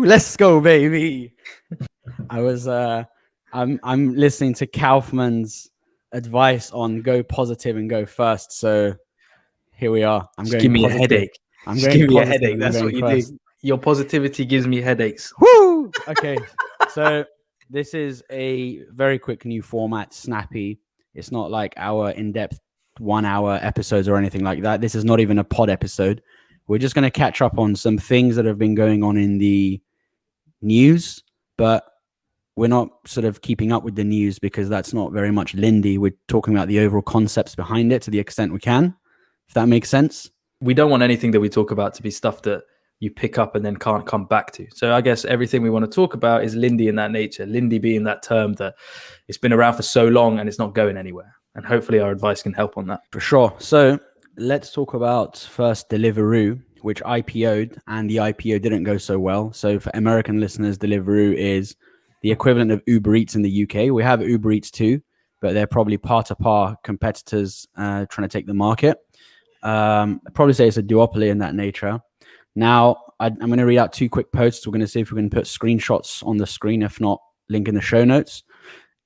let's go, baby. I'm listening to Kaufman's advice on go positive and go first. So here we are. Just give me a headache. Just give me a headache. That's what you do. Your positivity gives me headaches. Woo! Okay. So this is a very quick new format, snappy. It's not like our in-depth 1 hour episodes or anything like that. This is not even a pod episode. We're just going to catch up on some things that have been going on in the news, but we're not sort of keeping up with the news because that's not very much Lindy. We're talking about the overall concepts behind it to the extent we can, if that makes sense. We don't want anything that we talk about to be stuff that you pick up and then can't come back to. So I guess everything we want to talk about is Lindy in that nature. Lindy being that term that it's been around for so long and it's not going anywhere. And hopefully our advice can help on that. For sure. So let's talk about first Deliveroo, which IPO'd, and the IPO didn't go so well. So for American listeners, Deliveroo is the equivalent of Uber Eats in the UK. We have Uber Eats too, but they're probably par-to-par competitors trying to take the market. I'd probably say it's a duopoly in that nature. Now, I'm going to read out 2 quick posts. We're going to see if we can put screenshots on the screen. If not, link in the show notes.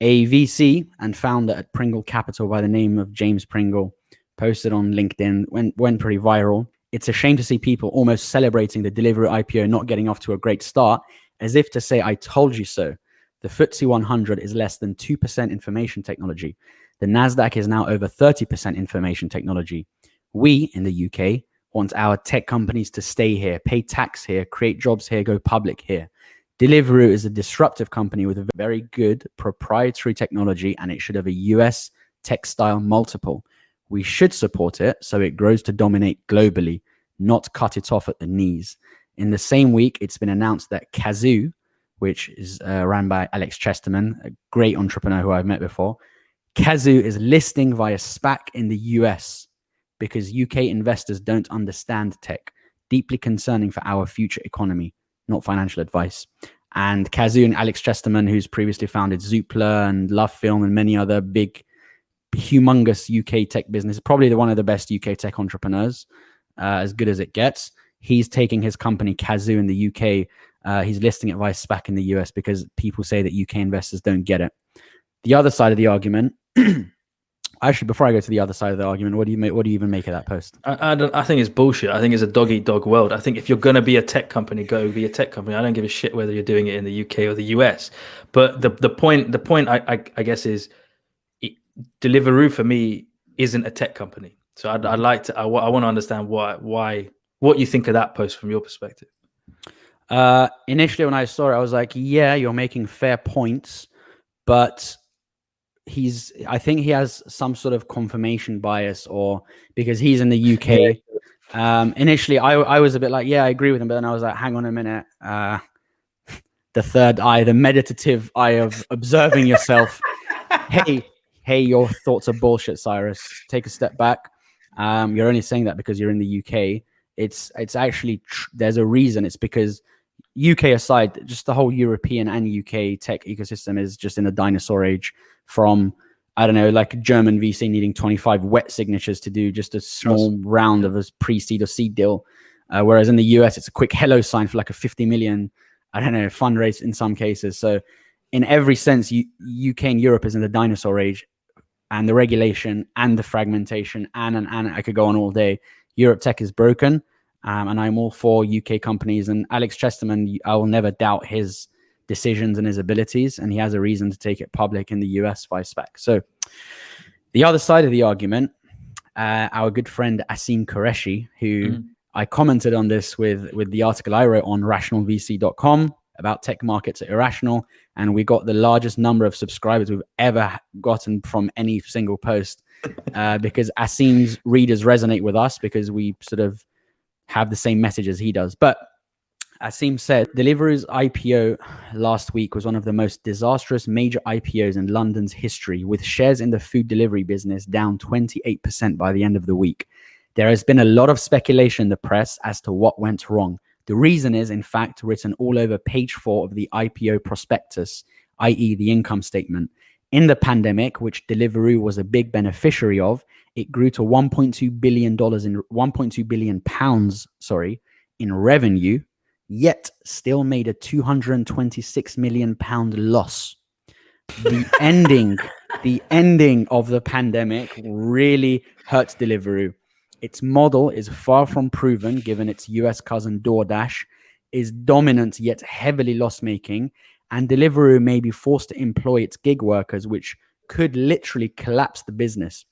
A VC and founder at Pringle Capital by the name of James Pringle posted on LinkedIn, went pretty viral. It's a shame to see people almost celebrating the Deliveroo IPO not getting off to a great start, as if to say, I told you so. The FTSE 100 is less than 2% information technology. The NASDAQ is now over 30% information technology. We in the UK want our tech companies to stay here, pay tax here, create jobs here, go public here. Deliveroo is a disruptive company with a very good proprietary technology, and it should have a US textile multiple. We should support it so it grows to dominate globally, not cut it off at the knees. In the same week, it's been announced that Kazoo, which is ran by Alex Chesterman, a great entrepreneur who I've met before, Kazoo is listing via SPAC in the US because UK investors don't understand tech. Deeply concerning for our future economy, not financial advice. And Kazoo and Alex Chesterman, who's previously founded Zoopla and Love Film and many other big, humongous UK tech business, probably one of the best UK tech entrepreneurs, as good as it gets. He's taking his company Kazoo in the UK. He's listing it via SPAC in the US because people say that UK investors don't get it. The other side of the argument, actually, before I go to the other side of the argument, what do you even make of that post? I think it's bullshit. I think it's a dog-eat-dog world. I think if you're going to be a tech company, go be a tech company. I don't give a shit whether you're doing it in the UK or the US. But the point I guess is Deliveroo for me isn't a tech company. So I want to understand why what you think of that post from your perspective. Initially, when I saw it, I was like, yeah, you're making fair points, but I think he has some sort of confirmation bias, or because he's in the UK. Initially, I was a bit like, yeah, I agree with him, but then I was like, hang on a minute. The third eye, the meditative eye of observing yourself. Hey, your thoughts are bullshit, Cyrus. Take a step back. You're only saying that because you're in the UK. It's actually there's a reason. It's because UK aside, just the whole European and UK tech ecosystem is just in a dinosaur age. From, I don't know, like a German VC needing 25 wet signatures to do just a small round of a pre-seed or seed deal. Whereas in the US, it's a quick hello sign for like a 50 million, I don't know, fundraise in some cases. So in every sense, UK and Europe is in the dinosaur age, and the regulation and the fragmentation and I could go on all day. Europe tech is broken, and I'm all for UK companies. And Alex Chesterman, I will never doubt his decisions and his abilities, and he has a reason to take it public in the US via SPAC. So the other side of the argument, our good friend Asim Qureshi, who I commented on this with the article I wrote on rationalvc.com about tech markets at Irrational, and we got the largest number of subscribers we've ever gotten from any single post because Asim's readers resonate with us because we sort of have the same message as he does. But Asim said, Deliveroo's IPO last week was one of the most disastrous major IPOs in London's history, with shares in the food delivery business down 28% by the end of the week. There has been a lot of speculation in the press as to what went wrong. The reason is, in fact, written all over page 4 of the IPO prospectus, i.e. the income statement. In the pandemic, which Deliveroo was a big beneficiary of, it grew to $1.2 billion in £1.2 billion, in revenue, yet still made a £226 million loss. The ending of the pandemic really hurt Deliveroo. Its model is far from proven, given its US cousin DoorDash is dominant yet heavily loss-making, and Deliveroo may be forced to employ its gig workers, which could literally collapse the business.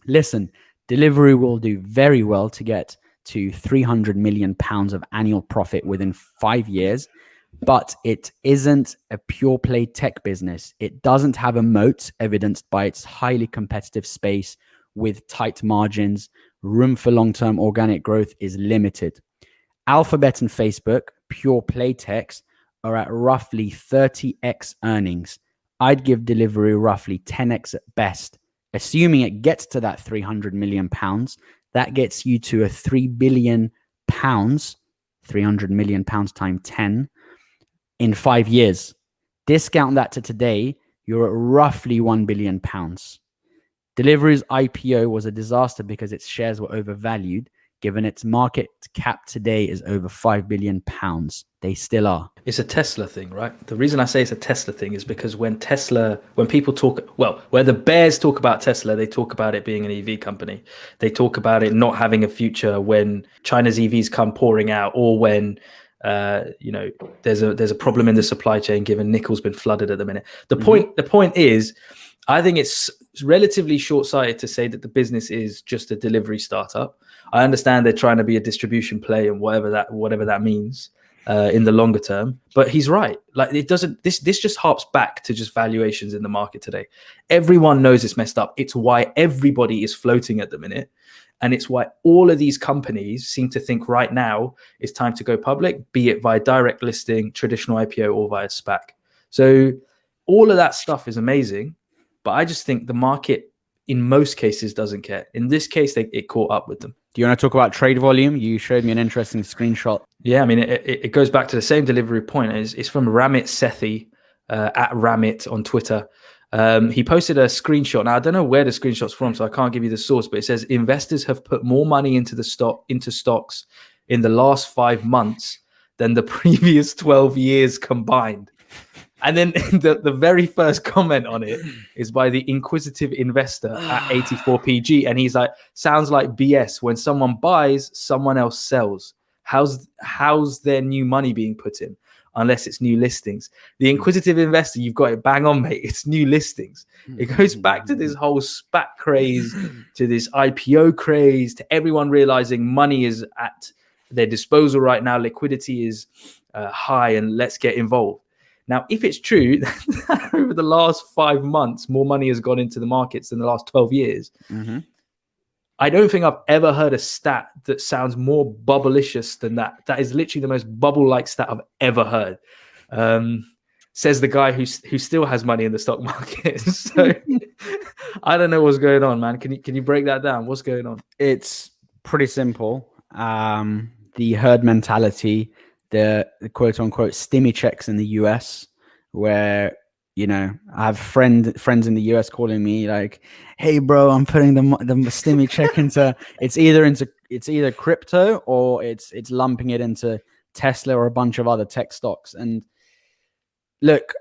Listen, Deliveroo will do very well to get to £300 million of annual profit within 5 years, but it isn't a pure play tech business. It doesn't have a moat evidenced by its highly competitive space with tight margins. Room for long-term organic growth is limited. Alphabet and Facebook, pure play techs, are at roughly 30x earnings. I'd give Deliveroo roughly 10x at best. Assuming it gets to that £300 million, that gets you to a £3 billion, £300 million times 10, in 5 years. Discount that to today, you're at roughly £1 billion. Deliveroo's IPO was a disaster because its shares were overvalued, given its market cap today is over £5 billion. They still are. It's a Tesla thing, right? The reason I say it's a Tesla thing is because when people talk, well, where the bears talk about Tesla, they talk about it being an EV company. They talk about it not having a future when China's EVs come pouring out, or when there's a problem in the supply chain, given nickel's been flooded at the minute. The point is, I think it's relatively short-sighted to say that the business is just a delivery startup. I understand they're trying to be a distribution play and whatever that means in the longer term. But he's right. Like, it doesn't. This just harps back to just valuations in the market today. Everyone knows it's messed up. It's why everybody is floating at the minute. And it's why all of these companies seem to think right now it's time to go public, be it via direct listing, traditional IPO, or via SPAC. So all of that stuff is amazing. But I just think the market, in most cases, doesn't care. In this case, it caught up with them. Do you want to talk about trade volume? You showed me an interesting screenshot. Yeah, I mean, it goes back to the same Deliveroo point. It's from Ramit Sethi, at Ramit on Twitter. He posted a screenshot. Now, I don't know where the screenshot's from, so I can't give you the source, but it says investors have put more money into stocks in the last 5 months than the previous 12 years combined. And then the very first comment on it is by the inquisitive investor at 84PG. And he's like, sounds like BS. When someone buys, someone else sells. How's their new money being put in? Unless it's new listings. The inquisitive investor, you've got it bang on, mate. It's new listings. It goes back to this whole SPAC craze, to this IPO craze, to everyone realizing money is at their disposal right now. Liquidity is high, and let's get involved. Now, if it's true that over the last 5 months, more money has gone into the markets than the last 12 years, I don't think I've ever heard a stat that sounds more bubblicious than that. That is literally the most bubble-like stat I've ever heard. Says the guy who still has money in the stock market. So I don't know what's going on, man. Can you break that down? What's going on? It's pretty simple. The herd mentality, the quote unquote stimmy checks in the US, where, you know, I have friends in the US calling me like, hey bro, I'm putting the stimmy check into it's either crypto, or it's lumping it into Tesla or a bunch of other tech stocks. And look,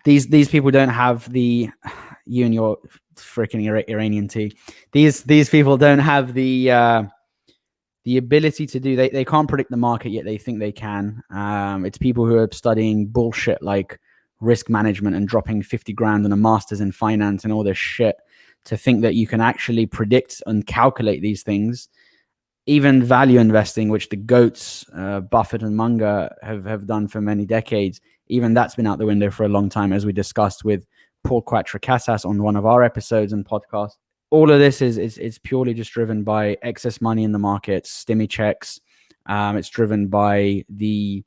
these people don't have you and your freaking Iranian tea. These people don't have the ability to do. They can't predict the market, yet they think they can. It's people who are studying bullshit like risk management and dropping 50 grand on a master's in finance and all this shit to think that you can actually predict and calculate these things. Even value investing, which the goats, Buffett and Munger, have done for many decades, even that's been out the window for a long time, as we discussed with Paul Quattrocasas on one of our episodes and podcasts. All of this is purely just driven by excess money in the market, stimmy checks. It's driven by the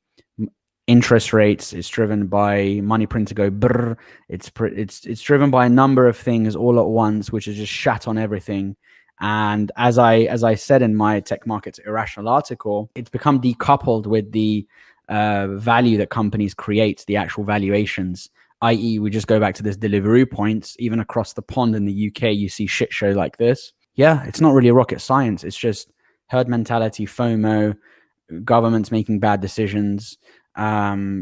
interest rates. It's driven by money print to go brrr. It's driven by a number of things all at once, which is just shat on everything. And as I said in my Tech Markets Irrational article, it's become decoupled with the value that companies create, the actual valuations. I.e., we just go back to this Deliveroo points. Even across the pond in the UK, you see shit show like this. Yeah, it's not really rocket science. It's just herd mentality, FOMO, governments making bad decisions,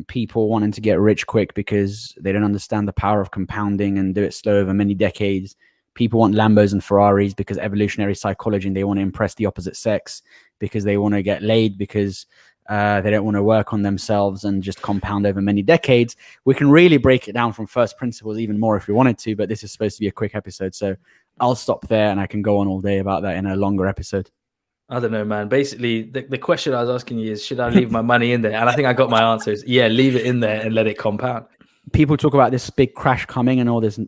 people wanting to get rich quick because they don't understand the power of compounding and do it slow over many decades. People want Lambos and Ferraris because evolutionary psychology, and they want to impress the opposite sex because they want to get laid, because they don't want to work on themselves and just compound over many decades. We can really break it down from first principles even more if we wanted to, but this is supposed to be a quick episode. So I'll stop there, and I can go on all day about that in a longer episode. I don't know, man. Basically, the question I was asking you is, should I leave my money in there? And I think I got my answers. Yeah, leave it in there and let it compound. People talk about this big crash coming and all this.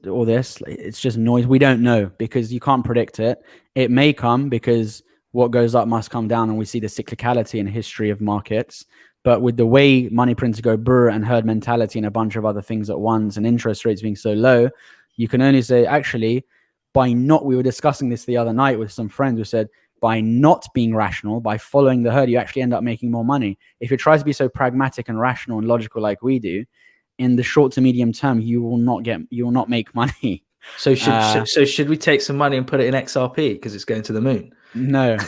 It's just noise. We don't know because you can't predict it. It may come because what goes up must come down, and we see the cyclicality and history of markets. But with the way money prints go brr and herd mentality and a bunch of other things at once, and interest rates being so low, you can only say, actually, we were discussing this the other night with some friends who said, by not being rational, by following the herd, you actually end up making more money. If you try to be so pragmatic and rational and logical like we do, in the short to medium term, you will not make money. So should we take some money and put it in XRP because it's going to the moon? No,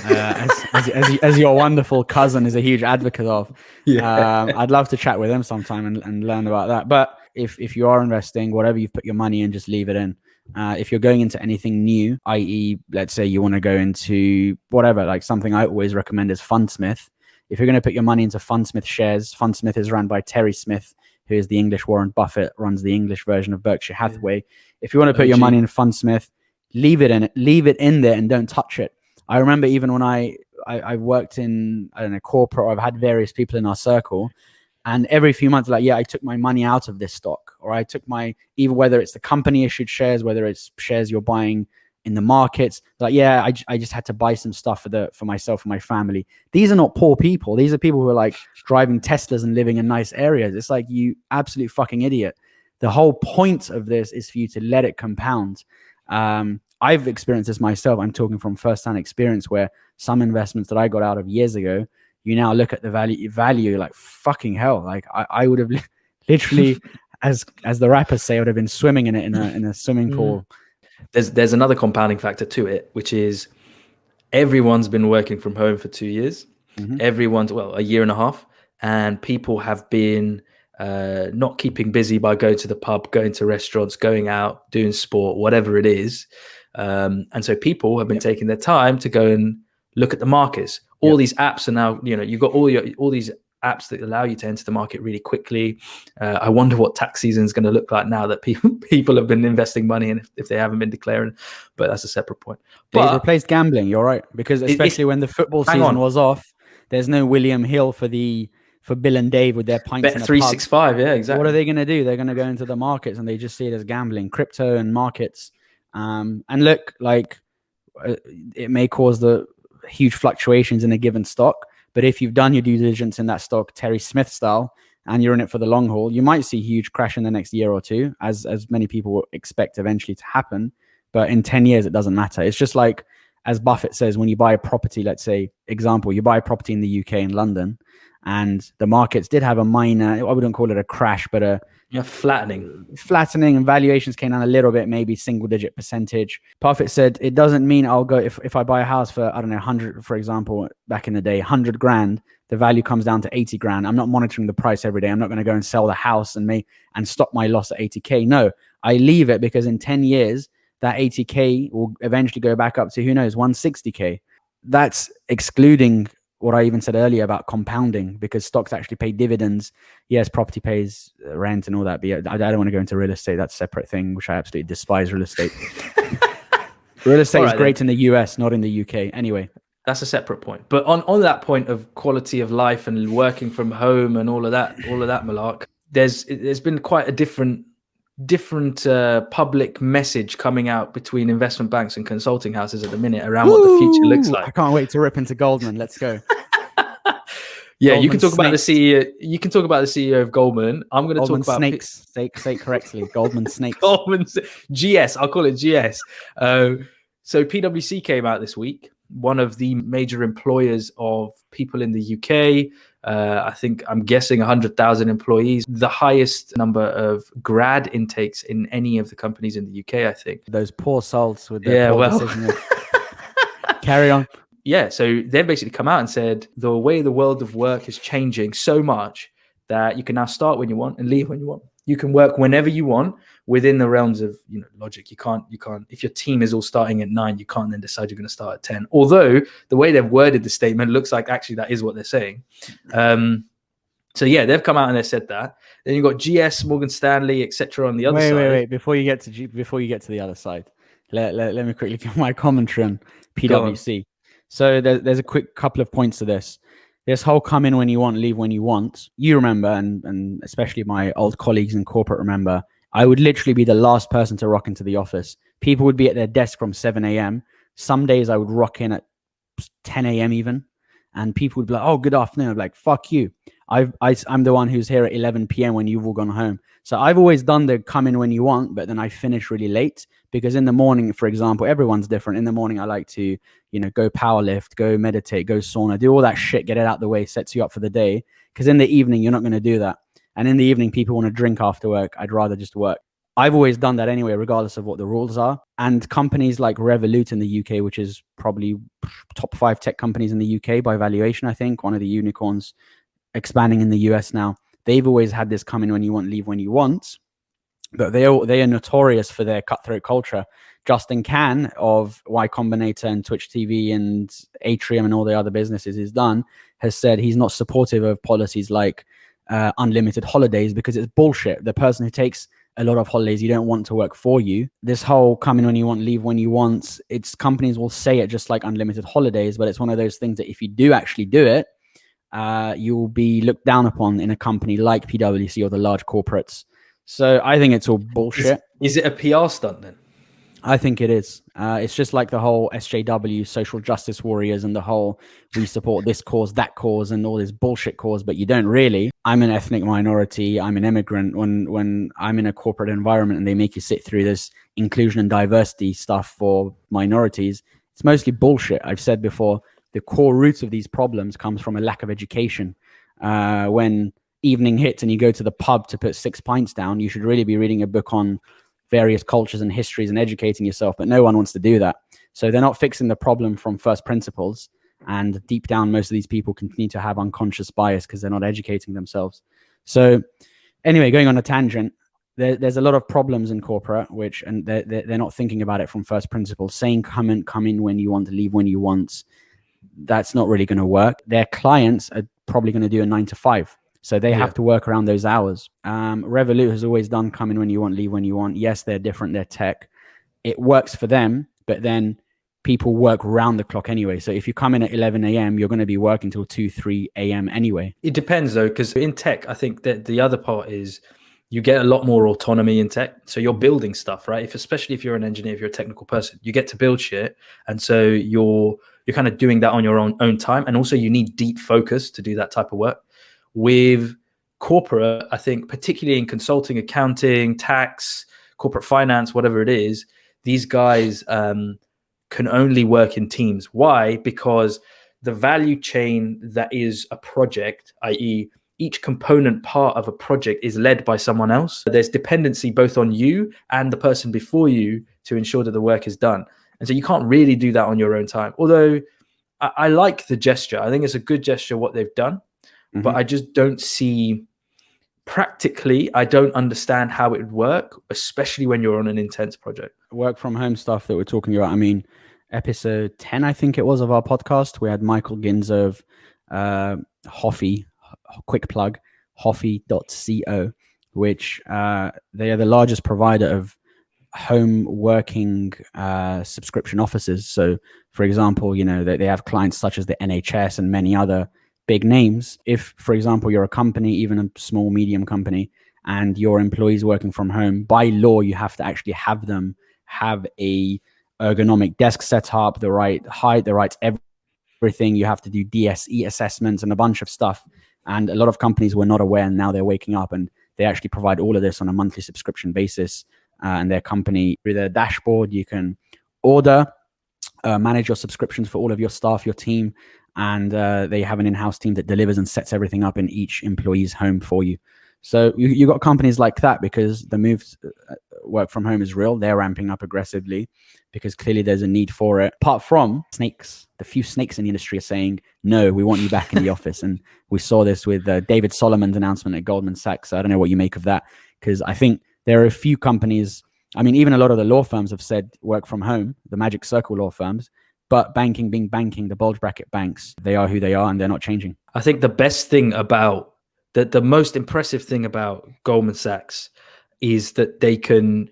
as your wonderful cousin is a huge advocate of. I'd love to chat with him sometime and learn about that. But if you are investing, whatever you've put your money in, just leave it in. If you're going into anything new, i.e., let's say you want to go into whatever, like something I always recommend is Fundsmith. If you're going to put your money into Fundsmith shares, Fundsmith is run by Terry Smith, who is the English Warren Buffett, runs the English version of Berkshire Hathaway. If you want to put your money in Fundsmith, leave it in there and don't touch it. I remember even when I worked in, I don't know, corporate, or I've had various people in our circle, and every few months, like, yeah, I took my money out of this stock, or I took even whether it's the company issued shares, whether it's shares you're buying in the markets, like, yeah, I just had to buy some stuff for myself and my family. These are not poor people. These are people who are like driving Teslas and living in nice areas. It's like, you absolute fucking idiot. The whole point of this is for you to let it compound. I've experienced this myself. I'm talking from first-hand experience, where some investments that I got out of years ago, you now look at the value like, fucking hell. Like I would have literally, as the rappers say, I would have been swimming in it in a swimming pool. There's another compounding factor to it, which is everyone's been working from home for 2 years. Everyone's, well, a year and a half, and people have been not keeping busy by going to the pub, going to restaurants, going out, doing sport, whatever it is. And so people have been taking their time to go and look at the markets. All these apps are now, you've got all these apps that allow you to enter the market really quickly. I wonder what tax season is going to look like now that people have been investing money in, if they haven't been declaring. But that's a separate point. But they've replaced gambling. You're right, because especially when the football season was off, there's no William Hill for Bill and Dave with their pints. Bet 365, yeah, exactly. What are they going to do? They're going to go into the markets, and they just see it as gambling, crypto and markets. And look, like, it may cause the huge fluctuations in a given stock, but if you've done your due diligence in that stock, Terry Smith style, and you're in it for the long haul, you might see a huge crash in the next year or two, as many people will expect eventually to happen. But in 10 years, it doesn't matter. It's just like, as Buffett says, when you buy a property, let's say, example, you buy a property in the UK, in London, and the markets did have a minor, I wouldn't call it a crash, but flattening, and valuations came down a little bit, maybe single-digit percentage. Buffett said, it doesn't mean I'll go, if I buy a house for, I don't know, 100, for example, back in the day, 100 grand, the value comes down to 80 grand. I'm not monitoring the price every day. I'm not going to go and sell the house and stop my loss at 80K. No, I leave it, because in 10 years, that 80K will eventually go back up to, who knows, 160K. That's excluding what I even said earlier about compounding, because stocks actually pay dividends. Yes, property pays rent and all that, but yeah, I don't want to go into real estate. That's a separate thing, which I absolutely despise real estate. Real estate is great in the US, not in the UK. Anyway. That's a separate point. But on that point of quality of life and working from home and all of that malark, there's been quite a different public message coming out between investment banks and consulting houses at the minute around what the future looks like. I can't wait to rip into Goldman. Let's go. Yeah, Goldman, you can talk about the CEO. You can talk about the CEO of Goldman. I'm going to talk about snakes. Say it correctly. Goldman snakes. Goldman GS. I'll call it GS. So PwC came out this week. One of the major employers of people in the UK. I'm guessing 100,000 employees, the highest number of grad intakes in any of the companies in the UK, I think. Those poor souls with their poor decision. Carry on. yeah, so they've basically come out and said the way the world of work is changing so much that you can now start when you want and leave when you want. You can work whenever you want within the realms of logic. You can't if your team is all starting at 9, you can't then decide you're going to start at 10. Although the way they've worded the statement looks like actually that is what they're saying. So yeah, they've come out and they said that. Then you've got GS, Morgan Stanley, etc. on the other side. Wait. Before you get to the other side, let me quickly give my commentary on PwC. So there's a quick couple of points to this. This whole come in when you want, leave when you want. You remember, and especially my old colleagues in corporate remember, I would literally be the last person to rock into the office. People would be at their desk from 7 a.m. Some days I would rock in at 10 a.m. even. And people would be like, oh, good afternoon. I'm like, fuck you. I'm the one who's here at 11 p.m. when you've all gone home. So I've always done the come in when you want, but then I finish really late because in the morning, for example, everyone's different. In the morning, I like to, go power lift, go meditate, go sauna, do all that shit, get it out the way, sets you up for the day. Because in the evening, you're not going to do that. And in the evening, people want to drink after work. I'd rather just work. I've always done that anyway, regardless of what the rules are. And companies like Revolut in the UK, which is probably top 5 tech companies in the UK by valuation, I think, one of the unicorns expanding in the US now. They've always had this come in when you want, leave when you want. But they are notorious for their cutthroat culture. Justin Can of Y Combinator and Twitch TV and Atrium and all the other businesses he's done has said he's not supportive of policies like unlimited holidays because it's bullshit. The person who takes a lot of holidays, you don't want to work for you. This whole come in when you want, leave when you want, it's companies will say it just like unlimited holidays, but it's one of those things that if you do actually do it, you will be looked down upon in a company like PwC or the large corporates. So I think it's all bullshit. Is it a PR stunt then? I think it is. It's just like the whole SJW, social justice warriors, and the whole we support this cause, that cause, and all this bullshit cause, but you don't really. I'm an ethnic minority. I'm an immigrant. When I'm in a corporate environment and they make you sit through this inclusion and diversity stuff for minorities, it's mostly bullshit. I've said before, the core roots of these problems comes from a lack of education. When evening hits and you go to the pub to put 6 pints down, you should really be reading a book on various cultures and histories and educating yourself, but no one wants to do that. So they're not fixing the problem from first principles. And deep down, most of these people continue to have unconscious bias because they're not educating themselves. So anyway, going on a tangent, there's a lot of problems in corporate, and they're not thinking about it from first principles. Saying come in when you want, to leave when you want, that's not really going to work. Their clients are probably going to do a 9 to 5. So they have to work around those hours. Revolut has always done come in when you want, leave when you want. Yes, they're different. They're tech. It works for them, but then people work round the clock anyway. So if you come in at 11 a.m., you're going to be working till 2, 3 a.m. anyway. It depends though, because in tech, I think that the other part is you get a lot more autonomy in tech. So you're building stuff, right? Especially if you're an engineer, if you're a technical person, you get to build shit. And so you're kind of doing that on your own time. And also you need deep focus to do that type of work. With corporate, I think particularly in consulting, accounting, tax, corporate finance, whatever it is, these guys can only work in teams. Why? Because the value chain that is a project, i.e. each component part of a project is led by someone else. There's dependency both on you and the person before you to ensure that the work is done. And so you can't really do that on your own time. Although I like the gesture. I think it's a good gesture what they've done. Mm-hmm. But I just don't see practically, I don't understand how it would work, especially when you're on an intense project. Work from home stuff that we're talking about. I mean, episode 10, I think it was, of our podcast, we had Michael Ginzo of Hoffy, quick plug, Hoffy.co, which they are the largest provider of home working subscription offices. So, for example, they have clients such as the NHS and many other big names. If, for example, you're a company, even a small, medium company, and your employees working from home, by law, you have to actually have them have a ergonomic desk set up, the right height, the right everything. You have to do DSE assessments and a bunch of stuff. And a lot of companies were not aware, and now they're waking up, and they actually provide all of this on a monthly subscription basis. And their company, through their dashboard, you can order, manage your subscriptions for all of your staff, your team, and they have an in-house team that delivers and sets everything up in each employee's home for you. So you got companies like that because the move work from home is real. They're ramping up aggressively because clearly there's a need for it. Apart from snakes, the few snakes in the industry are saying, no, we want you back in the office. And we saw this with David Solomon's announcement at Goldman Sachs. So I don't know what you make of that, because I think there are a few companies, I mean, even a lot of the law firms have said work from home, the Magic Circle law firms, but banking being banking, the bulge bracket banks, they are who they are and they're not changing. I think the best thing about the most impressive thing about Goldman Sachs is that they can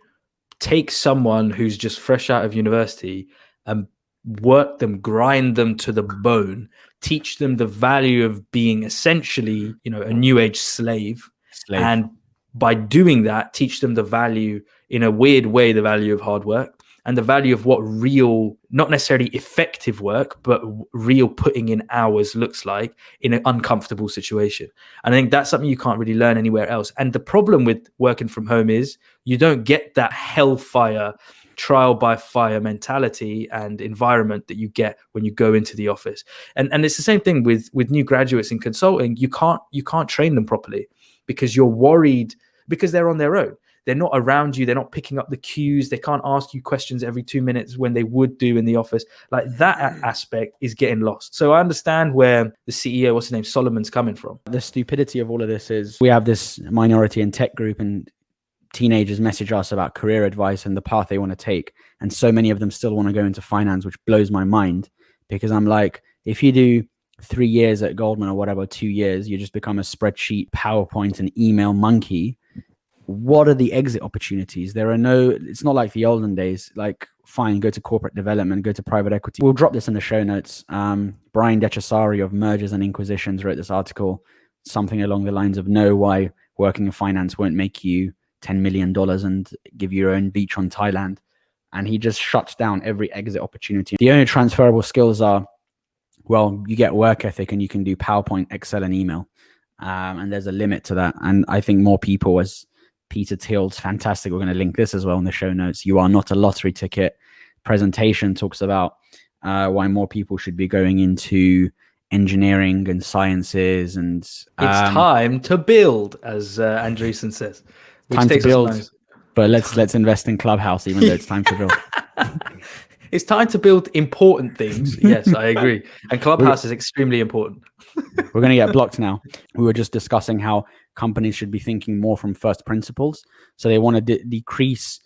take someone who's just fresh out of university and work them, grind them to the bone, teach them the value of being essentially, a new age slave. And by doing that, teach them the value, in a weird way, the value of hard work and the value of what real, not necessarily effective work, but real putting in hours looks like in an uncomfortable situation. And I think that's something you can't really learn anywhere else. And the problem with working from home is you don't get that hellfire, trial by fire mentality and environment that you get when you go into the office. And it's the same thing with new graduates in consulting. You can't train them properly because you're worried, because they're on their own. They're not around you. They're not picking up the cues. They can't ask you questions every 2 minutes when they would do in the office. Like, that aspect is getting lost. So I understand where the CEO, what's his name, Solomon's coming from. The stupidity of all of this is we have this minority and tech group, and teenagers message us about career advice and the path they want to take. And so many of them still want to go into finance, which blows my mind, because I'm like, if you do 3 years at Goldman or whatever, 2 years, you just become a spreadsheet, PowerPoint and email monkey. What are the exit opportunities? There are no, it's not like the olden days, like, fine, go to corporate development, go to private equity. We'll drop this in the show notes. Brian DeCesare of Mergers and Inquisitions wrote this article, something along the lines of, know why working in finance won't make you $10 million and give you your own beach on Thailand. And he just shuts down every exit opportunity. The only transferable skills are, well, you get work ethic and you can do PowerPoint, Excel and email. And there's a limit to that. And I think more people, as Peter Thiel's fantastic, we're going to link this as well in the show notes, You Are Not a Lottery Ticket presentation, talks about why more people should be going into engineering and sciences. And it's time to build, as Andreessen says. Time to build, but let's invest in Clubhouse, even though it's time to build. It's time to build important things. Yes, I agree. And Clubhouse is extremely important. We're going to get blocked now. We were just discussing how companies should be thinking more from first principles. So they want to decrease,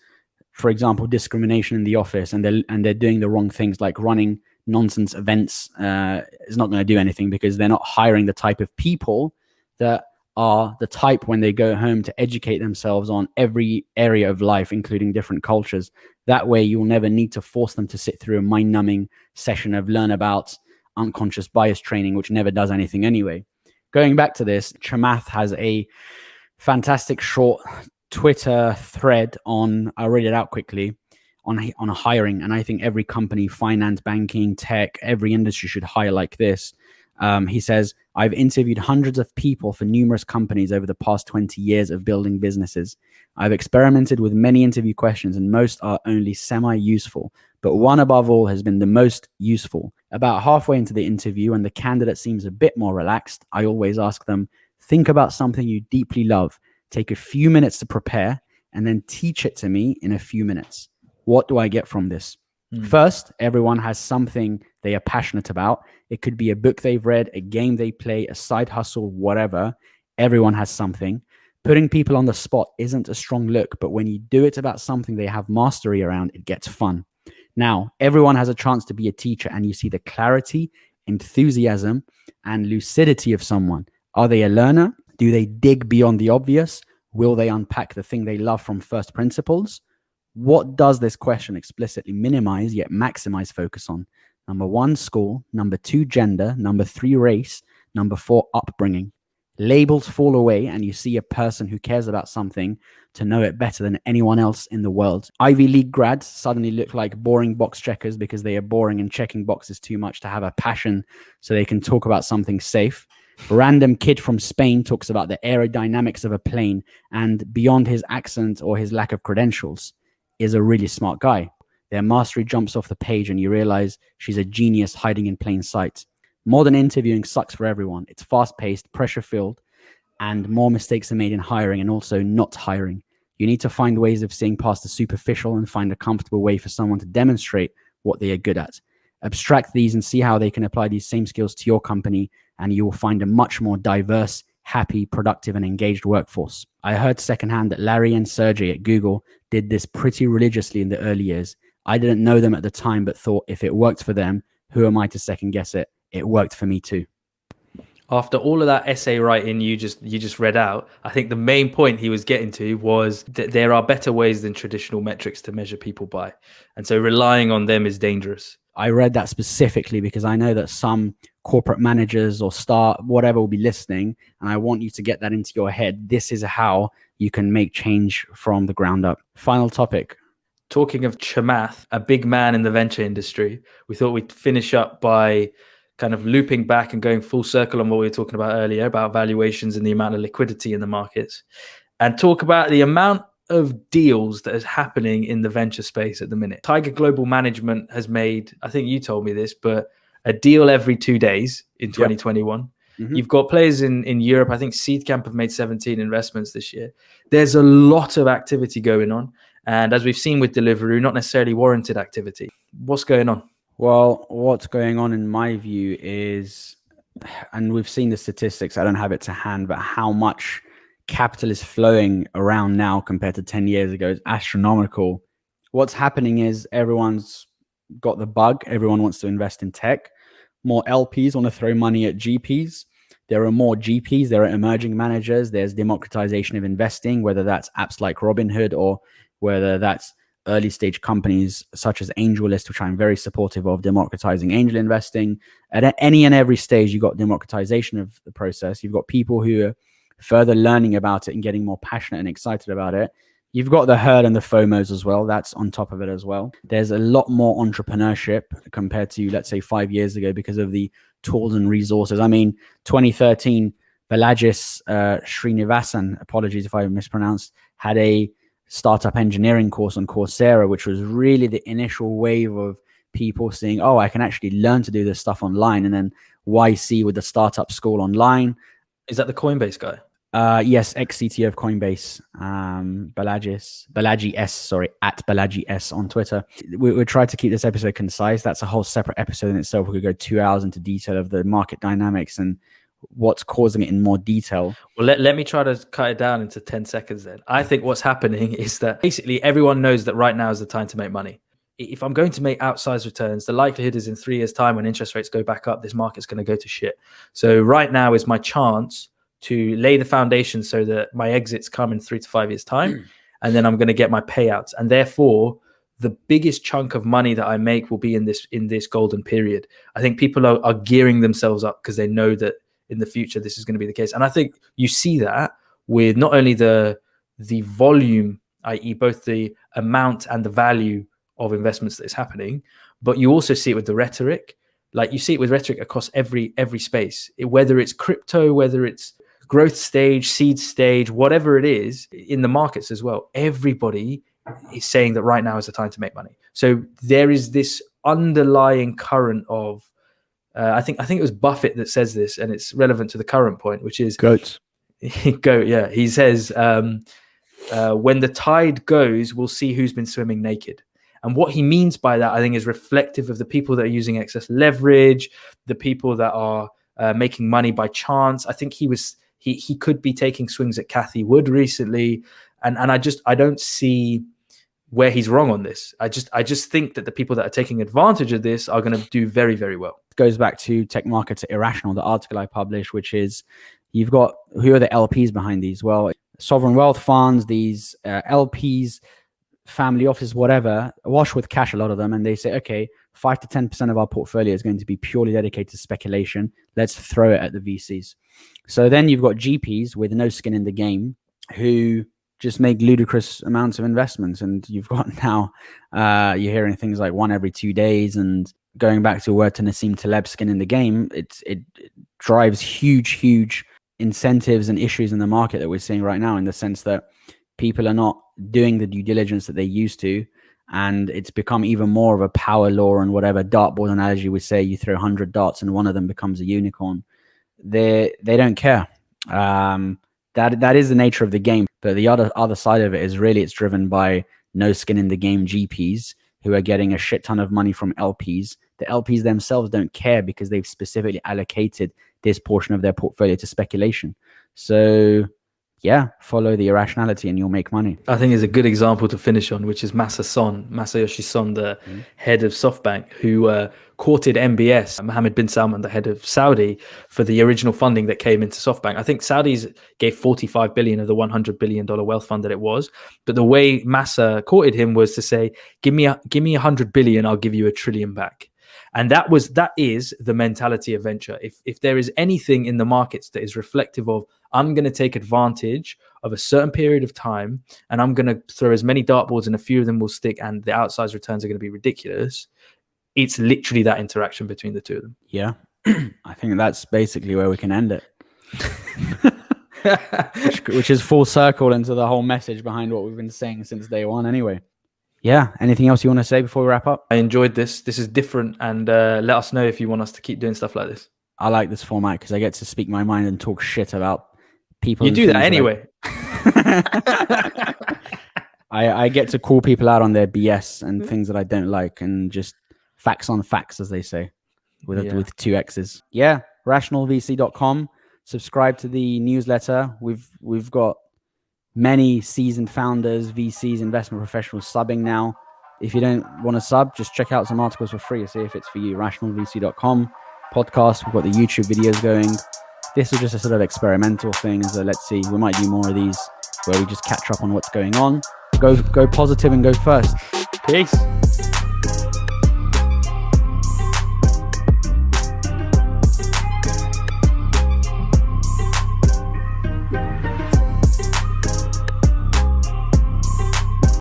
for example, discrimination in the office, and they're doing the wrong things, like running nonsense events is not going to do anything, because they're not hiring the type of people that are the type, when they go home, to educate themselves on every area of life, including different cultures. That way you'll never need to force them to sit through a mind-numbing session of learn about unconscious bias training, which never does anything anyway. Going back to this, Chamath has a fantastic short Twitter thread on, I'll read it out quickly, on hiring. And I think every company, finance, banking, tech, every industry should hire like this. He says, I've interviewed hundreds of people for numerous companies over the past 20 years of building businesses. I've experimented with many interview questions, and most are only semi-useful, but one above all has been the most useful. About halfway into the interview, when the candidate seems a bit more relaxed, I always ask them, think about something you deeply love, take a few minutes to prepare, and then teach it to me in a few minutes. What do I get from this? First, everyone has something they are passionate about. It could be a book they've read, a game they play, a side hustle, whatever. Everyone has something. Putting people on the spot isn't a strong look, but when you do it about something they have mastery around, it gets fun. Now, everyone has a chance to be a teacher, and you see the clarity, enthusiasm, and lucidity of someone. Are they a learner? Do they dig beyond the obvious? Will they unpack the thing they love from first principles? What does this question explicitly minimize yet maximize focus on? Number 1, school. Number 2, gender. Number 3, race. Number 4, upbringing. Labels fall away, and you see a person who cares about something to know it better than anyone else in the world. Ivy League grads suddenly look like boring box checkers because they are boring and checking boxes too much to have a passion so they can talk about something safe. Random kid from Spain talks about the aerodynamics of a plane, and beyond his accent or his lack of credentials, is a really smart guy. Their mastery jumps off the page, and you realize she's a genius hiding in plain sight. Modern interviewing sucks for everyone. It's fast-paced, pressure-filled, and more mistakes are made in hiring and also not hiring. You need to find ways of seeing past the superficial and find a comfortable way for someone to demonstrate what they are good at. Abstract these and see how they can apply these same skills to your company, and you will find a much more diverse, happy, productive, and engaged workforce. I heard secondhand that Larry and Sergey at Google did this pretty religiously in the early years. I didn't know them at the time, but thought if it worked for them, who am I to second guess it? It worked for me too. After all of that essay writing you just read out, I think the main point he was getting to was that there are better ways than traditional metrics to measure people by. And so relying on them is dangerous. I read that specifically because I know that some corporate managers or whatever will be listening, and I want you to get that into your head. This is how you can make change from the ground up. Final topic. Talking of Chamath, a big man in the venture industry, we thought we'd finish up by kind of looping back and going full circle on what we were talking about earlier about valuations and the amount of liquidity in the markets, and talk about the amount of deals that is happening in the venture space at the minute. Tiger Global Management has made, I think you told me this, but a deal every 2 days in 2021. Yep. Mm-hmm. You've got players in Europe. I think Seedcamp have made 17 investments this year. There's a lot of activity going on. And as we've seen with Deliveroo, not necessarily warranted activity. What's going on? Well, what's going on in my view is, and we've seen the statistics, I don't have it to hand, but how much capital is flowing around now compared to 10 years ago is astronomical. What's happening is everyone's got the bug. Everyone wants to invest in tech. More LPs want to throw money at GPs. There are more GPs. There are emerging managers. There's democratization of investing, whether that's apps like Robinhood or whether that's early stage companies such as AngelList, which I'm very supportive of, democratizing angel investing. At any and every stage, you've got democratization of the process. You've got people who are further learning about it and getting more passionate and excited about it. You've got the herd and the FOMOs as well. That's on top of it as well. There's a lot more entrepreneurship compared to, let's say, 5 years ago because of the tools and resources. I mean, 2013, Balajis Srinivasan, apologies if I mispronounced, had a startup engineering course on Coursera, which was really the initial wave of people saying, oh, I can actually learn to do this stuff online. And then YC with the startup school online. Is that the Coinbase guy? Yes, ex-CTO of Coinbase, Balaji S, at Balaji S on Twitter. We tried to keep this episode concise. That's a whole separate episode in itself. We could go 2 hours into detail of the market dynamics and what's causing it in more detail. Well, let me try to cut it down into 10 seconds then. I think what's happening is that basically everyone knows that right now is the time to make money. If I'm going to make outsized returns, the likelihood is in 3 years' time when interest rates go back up, this market's going to go to shit. So right now is my chance to lay the foundation so that my exits come in 3 to 5 years' time, and then I'm going to get my payouts. And therefore, the biggest chunk of money that I make will be in this golden period. I think people are gearing themselves up because they know that in the future this is going to be the case. And I think you see that with not only the volume, i.e. both the amount and the value of investments that is happening, but you also see it with the rhetoric. Like you see it with rhetoric across every space, whether it's crypto, whether it's growth stage, seed stage, whatever it is in the markets as well. Everybody is saying that right now is the time to make money. So there is this underlying current of, I think it was Buffett that says this, and it's relevant to the current point, which is goats. Goat, yeah. He says, when the tide goes, we'll see who's been swimming naked. And what he means by that, I think, is reflective of the people that are using excess leverage, the people that are making money by chance. I think he could be taking swings at Cathie Wood recently, and I don't see where he's wrong on this. I just think that the people that are taking advantage of this are going to do very, very well. It goes back to Tech Markets are Irrational, the article I published, which is you've got who are the LPs behind these? Well, sovereign wealth funds, these LPs, family office, whatever, awash with cash, a lot of them, and they say, okay, 5 to 10% of our portfolio is going to be purely dedicated to speculation. Let's throw it at the VCs. So then you've got GPs with no skin in the game who just make ludicrous amounts of investments. And you've got now, you're hearing things like 1 every 2 days. And going back to a word to Nassim Taleb, skin in the game, it drives huge incentives and issues in the market that we're seeing right now, in the sense that people are not doing the due diligence that they used to. And it's become even more of a power law and whatever dartboard analogy we say, you throw 100 darts and one of them becomes a unicorn. They don't care. That is the nature of the game. But the other side of it is really it's driven by no skin in the game GPs who are getting a shit ton of money from LPs. The LPs themselves don't care because they've specifically allocated this portion of their portfolio to speculation. So yeah, follow the irrationality and you'll make money. I think is a good example to finish on, which is Masayoshi Son, the head of SoftBank, who courted MBS, Mohammed bin Salman, the head of Saudi, for the original funding that came into SoftBank. I think Saudis gave 45 billion of the $100 billion wealth fund that it was. But the way Masa courted him was to say, give me 100 billion, I'll give you $1 trillion back. And that is the mentality of venture. If there is anything in the markets that is reflective of, I'm going to take advantage of a certain period of time and I'm going to throw as many dartboards and a few of them will stick and the outsized returns are going to be ridiculous, it's literally that interaction between the two of them. Yeah. I think that's basically where we can end it. which is full circle into the whole message behind what we've been saying since day one anyway. Yeah. Anything else you want to say before we wrap up? I enjoyed this. This is different. And let us know if you want us to keep doing stuff like this. I like this format because I get to speak my mind and talk shit about people. You do that anyway. I get to call people out on their BS and things that I don't like and just facts on facts, as they say, with 2 X's. Yeah. rationalvc.com. Subscribe to the newsletter. We've got many seasoned founders, VCs, investment professionals subbing now. If you don't want to sub, just check out some articles for free to see if it's for you. rationalvc.com. Podcast. We've got the YouTube videos going. This is just a sort of experimental thing. So let's see. We might do more of these where we just catch up on what's going on. Go positive and go first. Peace.